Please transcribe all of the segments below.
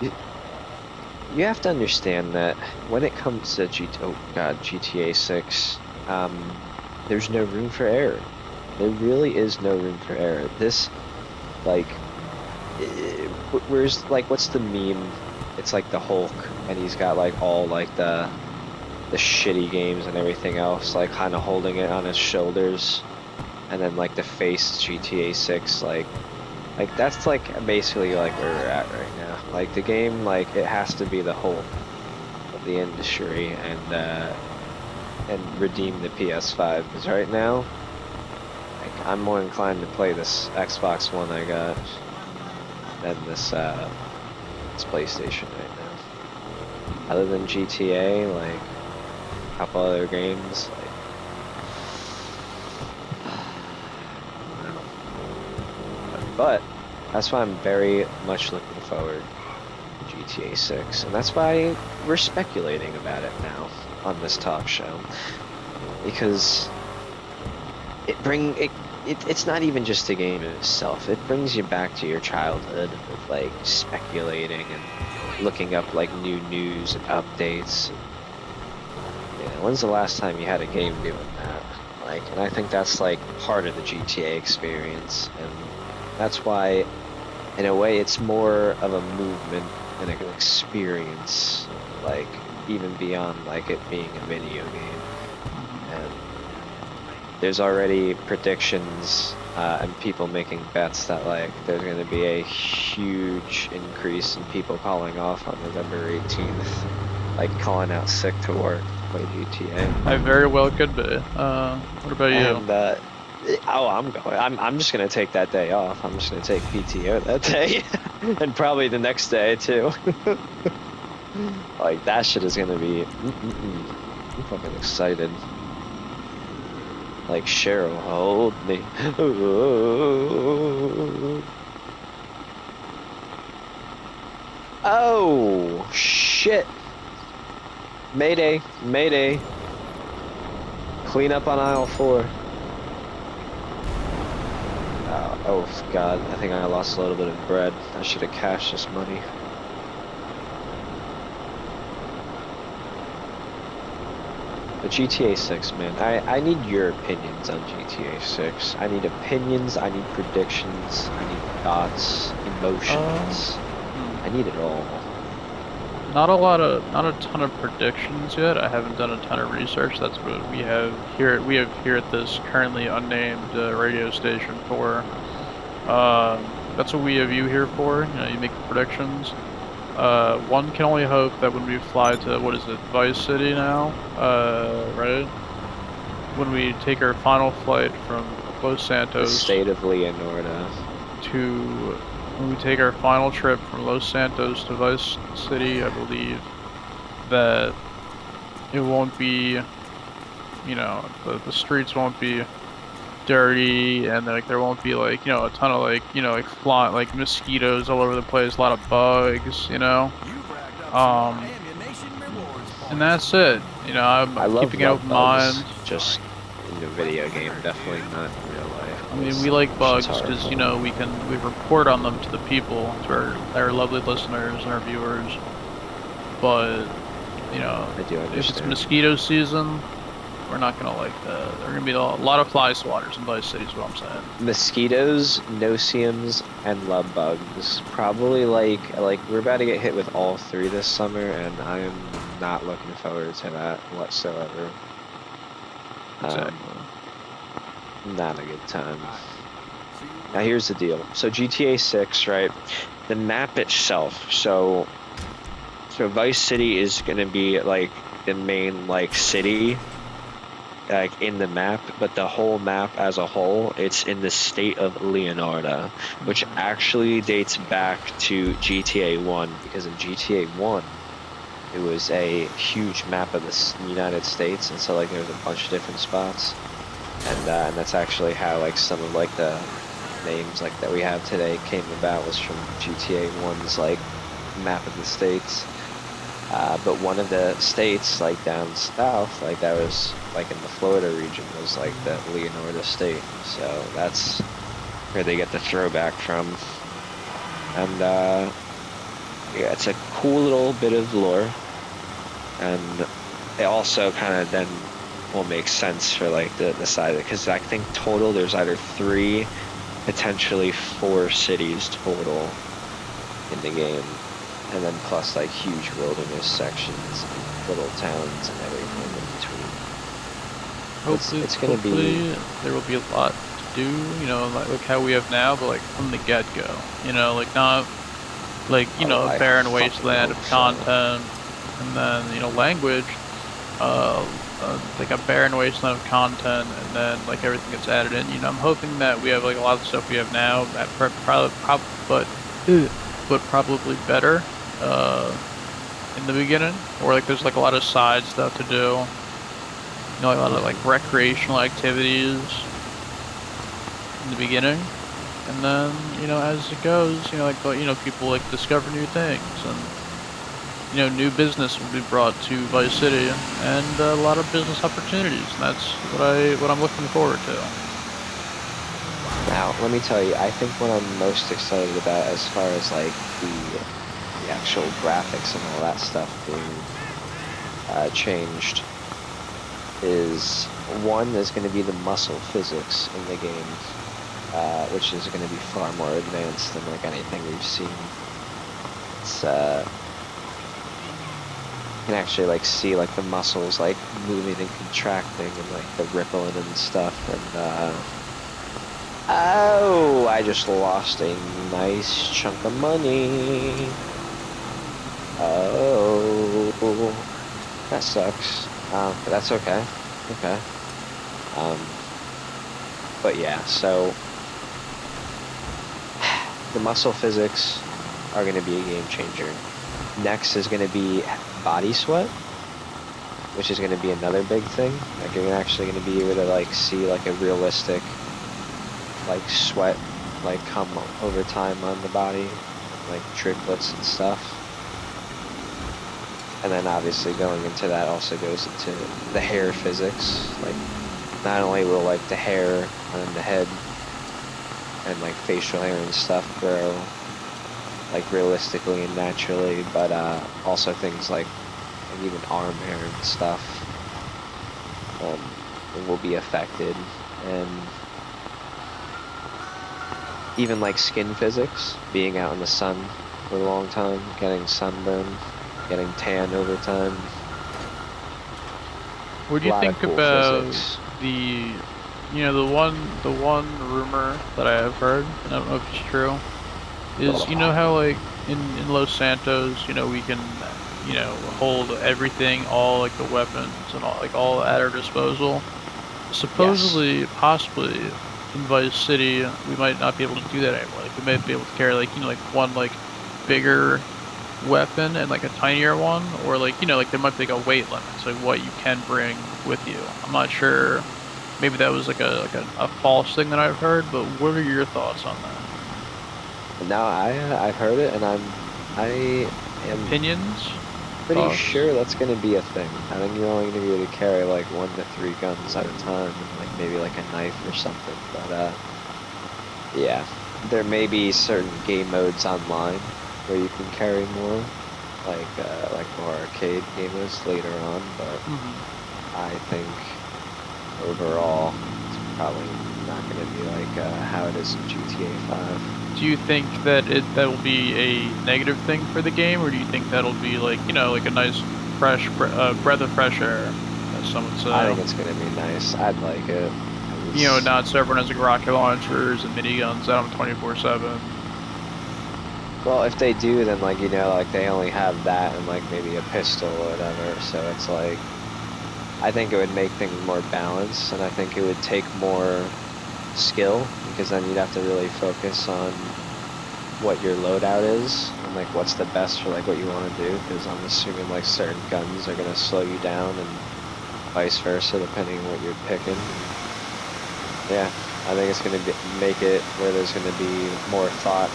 You have to understand that when it comes to GTA 6, there's no room for error. There really is no room for error. This, like, where's, like, what's the meme? It's like the Hulk, and he's got, like, all, like, the shitty games and everything else, like, kind of holding it on his shoulders. And then, like, the face GTA 6, like that's like basically like where we're at right now. Like the game, like it has to be the whole of the industry and redeem the PS5. Because right now, like I'm more inclined to play this Xbox One I got than this PlayStation right now. Other than GTA, like a couple other games, like I don't know. But that's why I'm very much looking forward to GTA 6, and that's why we're speculating about it now on this talk show, because it's not even just the game itself. It brings you back to your childhood of like speculating and looking up like new news and updates. Yeah, when's the last time you had a game doing that? Like, and I think that's like part of the GTA experience, and that's why, in a way, it's more of a movement and an experience, like, even beyond, like, it being a video game. And there's already predictions and people making bets that, like, there's going to be a huge increase in people calling off on November 18th, like, calling out sick to work to play GTA. I very well could be. What about you? And, oh, I'm going. I'm just gonna take that day off. I'm just gonna take PTO that day, and probably the next day too. Like that shit is gonna be. I'm fucking excited. Like Cheryl, hold me. Oh shit! Mayday! Mayday! Clean up on aisle 4. Oh god, I think I lost a little bit of bread. I should have cashed this money. But GTA 6, man, I need your opinions on GTA 6. I need opinions, I need predictions, I need thoughts, emotions. I need it all. Not a ton of predictions yet. I haven't done a ton of research. That's what we have here at this currently unnamed radio station for. That's what we have you here for. You know, you make predictions. One can only hope that when we fly to, what is it, Vice City now, right? When we take our final flight from Los Santos, the state of Leonardo, when we take our final trip from Los Santos to Vice City, I believe that it won't be, you know, the streets won't be dirty, and like there won't be like, you know, a ton of like, you know, like mosquitoes all over the place, a lot of bugs, you know. And that's it. You know, I love keeping an open mind. Just in the video game, definitely not in real life. I mean, we like bugs because, you know, we report on them to the people, to our lovely listeners and our viewers. But, you know, if it's mosquito season, we're not gonna like that. There are gonna be a lot of fly swatters in Vice City, is what I'm saying. Mosquitoes, no-see-ums, and love bugs. Probably like we're about to get hit with all 3 this summer, and I am not looking forward to that whatsoever. Exactly. Not a good time. Now here's the deal. So GTA 6, right? The map itself. So Vice City is gonna be like the main like city, like in the map, but the whole map as a whole, it's in the state of Leonardo, which actually dates back to GTA 1, because in GTA 1 it was a huge map of the United States, and so like there was a bunch of different spots, and that's actually how like some of like the names like that we have today came about, was from GTA 1's like map of the states. But one of the states like down south, like that was like in the Florida region, was like the Leonardo state, so that's where they get the throwback from. And yeah, it's a cool little bit of lore, and it also kind of then will make sense for like the side of it, because I think total there's either 3, potentially 4 cities total in the game, and then plus like huge wilderness sections, and little towns, and everything in between. It's gonna Hopefully be there will be a lot to do, you know, like how we have now, but like from the get-go, you know, like not like, you oh, know, a I barren fucking wasteland of hope so. content, and then, you know, language, like a barren wasteland of content, and then like everything gets added in. You know, I'm hoping that we have like a lot of the stuff we have now, that but probably better, in the beginning, or like there's like a lot of side stuff to do. You know, like a lot of like recreational activities in the beginning, and then, you know, as it goes, you know, like, you know, people like discover new things, and, you know, new business will be brought to Vice City, and a lot of business opportunities, and that's what I'm looking forward to. Now, let me tell you, I think what I'm most excited about as far as like the actual graphics and all that stuff being changed is one is going to be the muscle physics in the game, which is going to be far more advanced than like anything we've seen. It's you can actually like see like the muscles like moving and contracting and like the rippling and stuff, and oh, I just lost a nice chunk of money. Oh, that sucks. But that's okay. Okay. But yeah, so the muscle physics are going to be a game changer. Next is going to be body sweat, which is going to be another big thing. Like you're actually going to be able to like see like a realistic like sweat like come over time on the body, like driplets and stuff. And then obviously going into that also goes into the hair physics. Like not only will like the hair on the head and like facial hair and stuff grow like realistically and naturally, but also things like even arm hair and stuff will be affected, and even like skin physics, being out in the sun for a long time, getting sunburn, getting tan over time. What do A you lot of think cool about physics. the, you know, the one rumor that I have heard, and I don't know if it's true, is, you know how like in Los Santos, you know, we can, you know, hold everything, all like the weapons and all, like all at our disposal. Yes. Supposedly, possibly in Vice City, we might not be able to do that anymore. Like we might be able to carry like, you know, like one like bigger weapon and like a tinier one, or like, you know, like there might be like a weight limit, so what you can bring with you. I'm not sure. Maybe that was like a false thing that I've heard, but what are your thoughts on that? No, I've heard it, and I am Opinions? pretty Thoughts? sure that's gonna be a thing. I think you're only gonna be able to carry like 1 to 3 guns at a time, and like maybe like a knife or something. But yeah, there may be certain game modes online where you can carry more, like more arcade game modes later on. But I think overall, it's probably not gonna be like how it is in GTA 5. Do you think that that will be a negative thing for the game, or do you think that'll be like, you know, like a nice fresh breath of fresh air, as some would I say? think it's gonna be nice. I'd like it. You know, 'Cause not so everyone has like rocket launchers and miniguns out 24/7. well, if they do, then like, like they only have that and like maybe a pistol or whatever. So it's like, I think it would make things more balanced, and I think it would take more skill, because then you'd have to really focus on what your loadout is and like what's the best for like what you want to do. Because I'm assuming like certain guns are gonna slow you down and vice versa depending on what you're picking. Yeah, I think it's gonna make it where there's gonna be more thought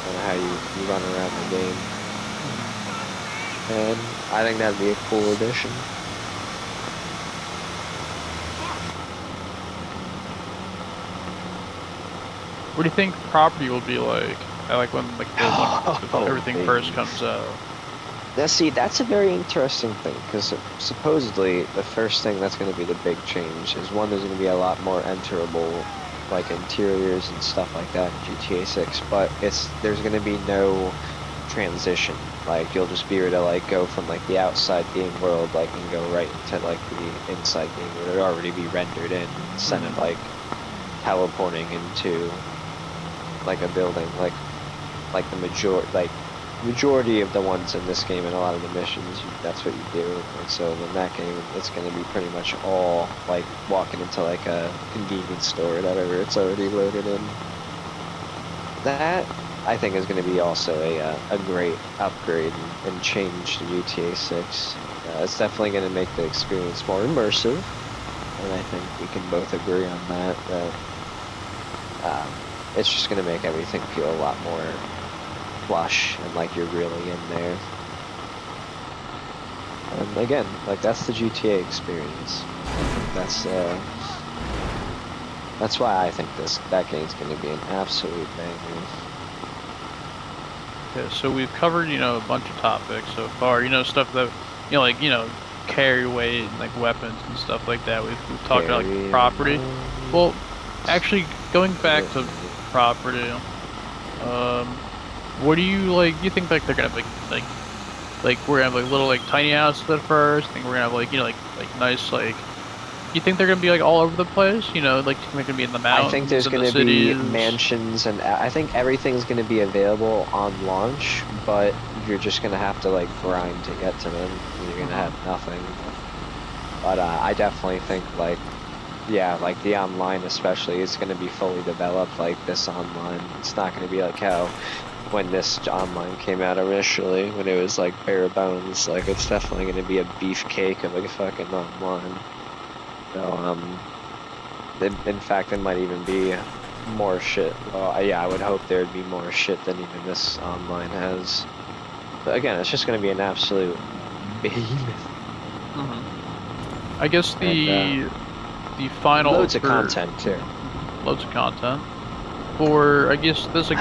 on how you run around the game. And I think that'd be a cool addition. What do you think property will be like? I like when when Oh, everything baby. first comes out. Now, see, that's a very interesting thing because supposedly the first thing that's going to be the big change is one, there's going to be a lot more enterable, like interiors and stuff like that in GTA 6, but there's going to be no transition. Like you'll just be able to like go from like the outside game world like and go right into like the inside game where it'll already be rendered in instead of like teleporting into like a building like the majority of the ones in this game and a lot of the missions, that's what you do. And so in that game, it's going to be pretty much all like walking into like a convenience store or whatever, it's already loaded in. That, I think, is going to be also a great upgrade and change to GTA 6. It's definitely going to make the experience more immersive, and I think we can both agree on that it's just going to make everything feel a lot more plush and like you're really in there. And again, like that's the GTA experience. That's why I think that game's going to be an absolute banger. Okay, so we've covered, you know, a bunch of topics so far. You know, stuff that, you know, like, you know, carry weight and like weapons and stuff like that. We've talked about like property. Well, actually, going back to property, what do you like? You think like they're gonna have like we're gonna have like little like tiny houses at first? Think we're gonna have like, you know, like nice like. You think they're gonna be like all over the place? You know, like they're gonna be in the mountains. I think there's gonna be mansions, and I think everything's gonna be available on launch, but you're just gonna have to like grind to get to them. You're gonna have nothing. But I definitely think like, yeah, like the online especially is gonna be fully developed like this online. It's not gonna be like how when this online came out initially, when it was like bare bones. Like it's definitely gonna be a beefcake of a fucking online. So, in fact, it might even be more shit. Well, yeah, I would hope there'd be more shit than even this online has. But again, it's just gonna be an absolute behemoth. I guess the final loads of content too. Loads of content. For I guess this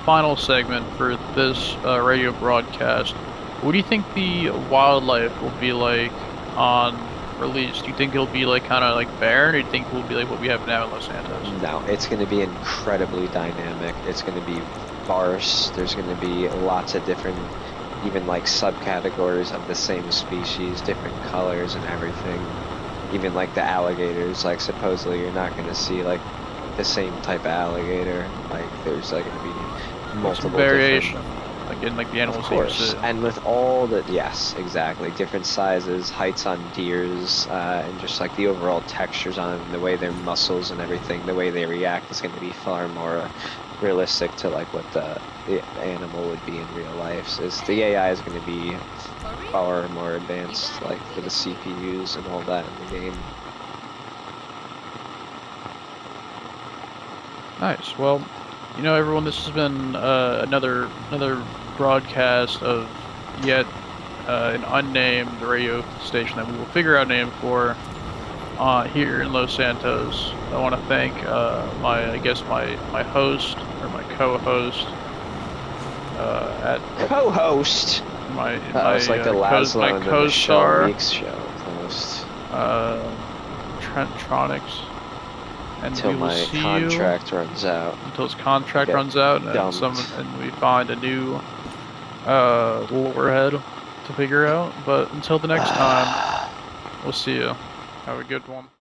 final segment for this radio broadcast, what do you think the wildlife will be like on release? Do you think it'll be like kind of like barren, or do you think it will be like what we have now in Los Santos? No, it's going to be incredibly dynamic. It's going to be sparse. There's going to be lots of different, even like subcategories of the same species, different colors and everything. Even like the alligators, like supposedly you're not going to see like the same type of alligator. Like there's like going to be multiple variation. Like in like the animals. Of course, and with all the, yes, exactly, different sizes, heights on deers, and just like the overall textures on them, the way their muscles and everything, the way they react is going to be far more realistic to like what the animal would be in real life. So the AI is going to be far more advanced, like for the CPUs and all that in the game. Nice. Well, you know, everyone, this has been another broadcast of yet an unnamed radio station that we will figure out a name for here in Los Santos. I want to thank my host or my co-host co-host. It's like the Laszlo and the Michelle Weeks show host. Trentronics. Until my contract runs out. Until his contract runs out, and we find a new warhead to figure out. But until the next time, we'll see you. Have a good one.